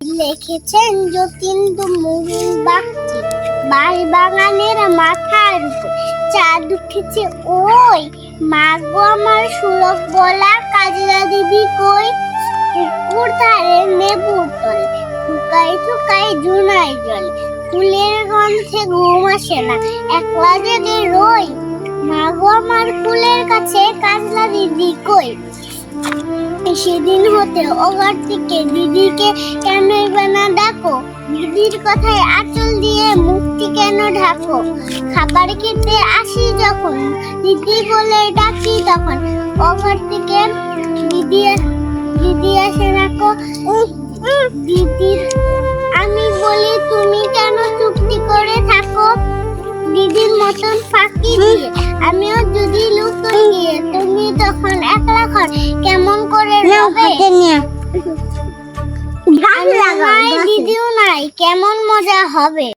লিখেছেন যতীন্দ্র মোহন বাগচি। বাগানের মাথার উপর চাঁদ উঠেছে ওই, মা গো আমার সুলভ গলা কাজলা দিদি কই। পুকুর ধারে লেবুর তলে থুকাই থুকাই জুনাই জলে, ফুলের গন্ধে ঘুম আসে না একলা জেগে রই। মা গো আমার ফুলের কাছে কাজলা দিদি কই। সেদিন হতে ওঘর থেকে দিদিকে কেনই বানা ডাকো, দিদির কথায় আঁচল দিয়ে মুক্তি কেন ঢাকো। খাবার খেতে আসি যখন দিদি বলে ডাকি তখন, ওঘর থেকে দিদি আসে রাখো। দিদির আমি বলি তুমি কেন চুক্তি করে থাকো, দিদির মতন ফাঁকি দিয়ে আমিও যদি লুকোই গিয়ে তুমি তখন একলা ঘর কেমন করে রবে। দিদিও নাই কেমন মজা হবে।